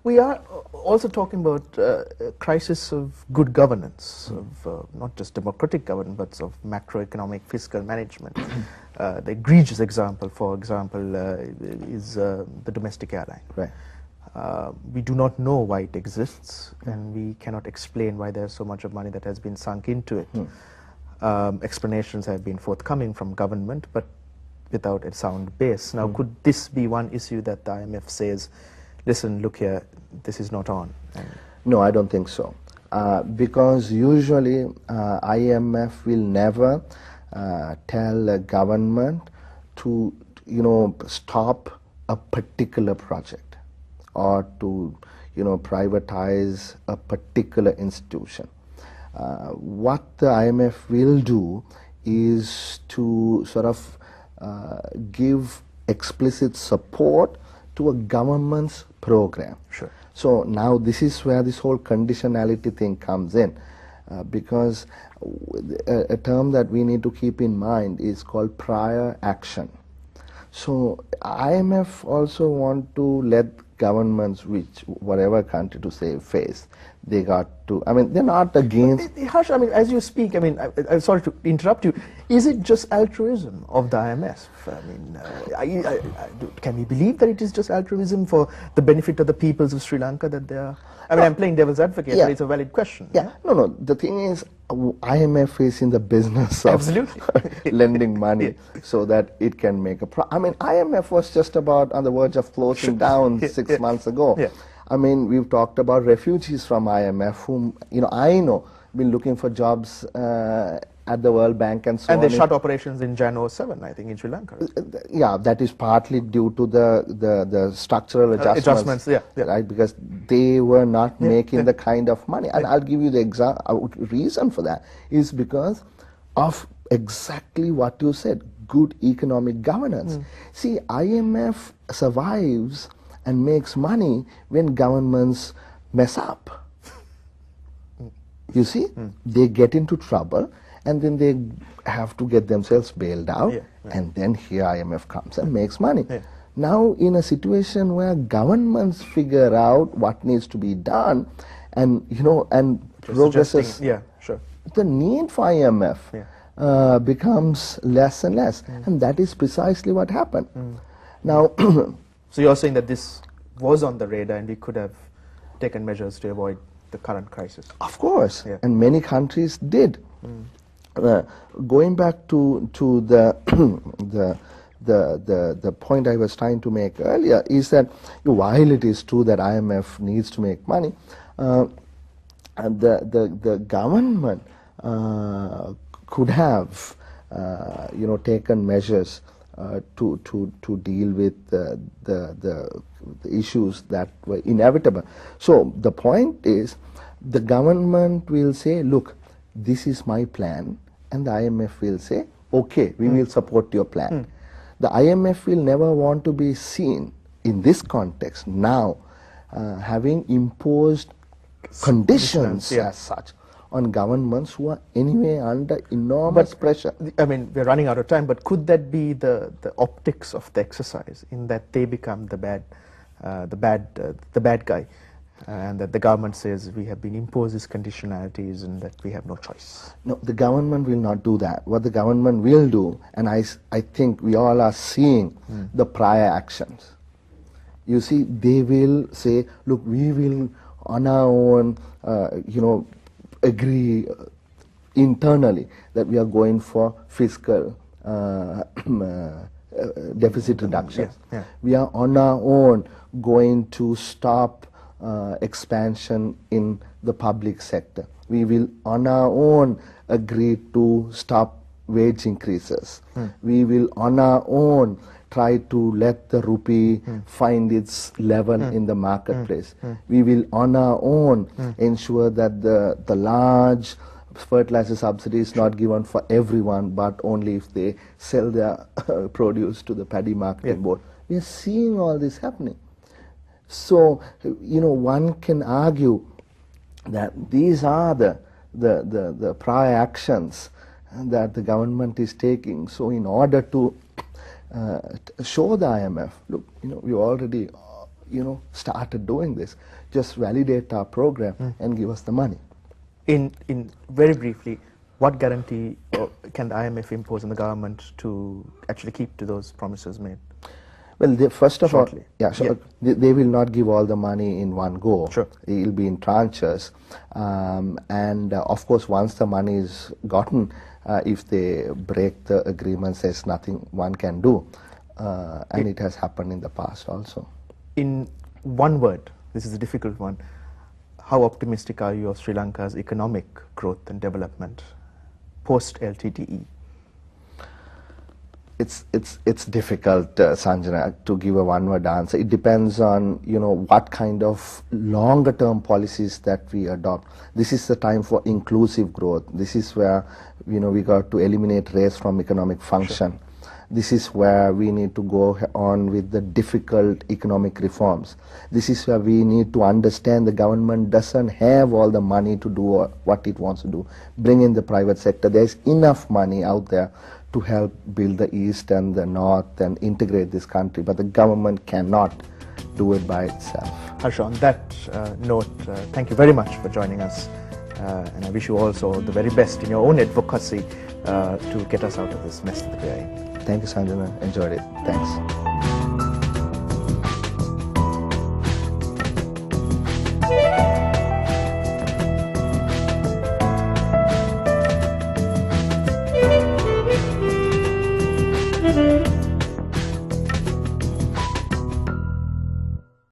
We are also talking about a crisis of good governance, of not just democratic governance, but of macroeconomic fiscal management. The egregious example, for example, is the domestic airline. Right. We do not know why it exists, and we cannot explain why there's so much of money that has been sunk into it. Explanations have been forthcoming from government, but without a sound base. Now, could this be one issue that the IMF says, listen, look here, this is not on? No, I don't think so. Because usually IMF will never tell a government to, stop a particular project or to, privatize a particular institution. What the IMF will do is to sort of give explicit support to a government's program. Sure. So now this is where this whole conditionality thing comes in, because a term that we need to keep in mind is called prior action. So IMF also want to let governments, whatever country to save face, they got to, they're not against... Harsh, as you speak, I'm sorry to interrupt you, is it just altruism of the IMF? Can we believe that it is just altruism for the benefit of the peoples of Sri Lanka that they are... I'm playing devil's advocate, but it's a valid question. Yeah, no, the thing is, IMF is in the business of lending money so that it can make a IMF was just about on the verge of closing down 6 months ago. We've talked about refugees from IMF whom, I know, been looking for jobs at the World Bank and so on. And they shut operations in January 7, I think, in Sri Lanka. Yeah, that is partly due to the structural adjustments. Right, because they were not making the kind of money. And I'll give you the reason for that is because of exactly what you said, good economic governance. See, IMF survives and makes money when governments mess up. You see, they get into trouble and then they have to get themselves bailed out, and then here IMF comes and makes money. Now, in a situation where governments figure out what needs to be done, and progresses, the need for IMF becomes less and less, and that is precisely what happened. Now, so you're saying that this was on the radar, and we could have taken measures to avoid the current crisis? Of course, and many countries did. Going back to the point I was trying to make earlier is that while it is true that IMF needs to make money, the government could have taken measures to deal with the issues that were inevitable. So the point is, the government will say, look, this is my plan, and the IMF will say, okay, we will support your plan. The IMF will never want to be seen in this context now having imposed conditions as such on governments who are anyway under enormous pressure. We're running out of time, but could that be the optics of the exercise, in that they become the bad guy, and that the government says we have been imposed these conditionalities and that we have no choice? No, the government will not do that. What the government will do, and I think we all are seeing the prior actions. You see, they will say, look, we will on our own, agree internally that we are going for fiscal deficit reduction. We are on our own going to stop expansion in the public sector. We will on our own agree to stop wage increases. We will on our own try to let the rupee find its level in the marketplace. We will on our own ensure that the large fertilizer subsidy is not given for everyone, but only if they sell their produce to the paddy marketing board. We are seeing all this happening. So, one can argue that these are the prior actions that the government is taking. So, in order to show the IMF, look, we already, started doing this. Just validate our program and give us the money. In very briefly, what guarantee can the IMF impose on the government to actually keep to those promises made? Well, first of all, they will not give all the money in one go. Sure. It will be in tranches. And of course, once the money is gotten, if they break the agreements, there's nothing one can do. And it has happened in the past also. In one word, this is a difficult one, how optimistic are you of Sri Lanka's economic growth and development post-LTTE? It's difficult, Sanjana, to give a one-word answer. It depends on what kind of longer-term policies that we adopt. This is the time for inclusive growth. This is where we got to eliminate race from economic function. Sure. This is where we need to go on with the difficult economic reforms. This is where we need to understand the government doesn't have all the money to do what it wants to do. Bring in the private sector. There's enough money out there to help build the East and the North and integrate this country, but the government cannot do it by itself. Harsha, on that note, thank you very much for joining us, and I wish you also the very best in your own advocacy to get us out of this mess that we are in. Thank you, Sanjana. Enjoyed it. Thanks.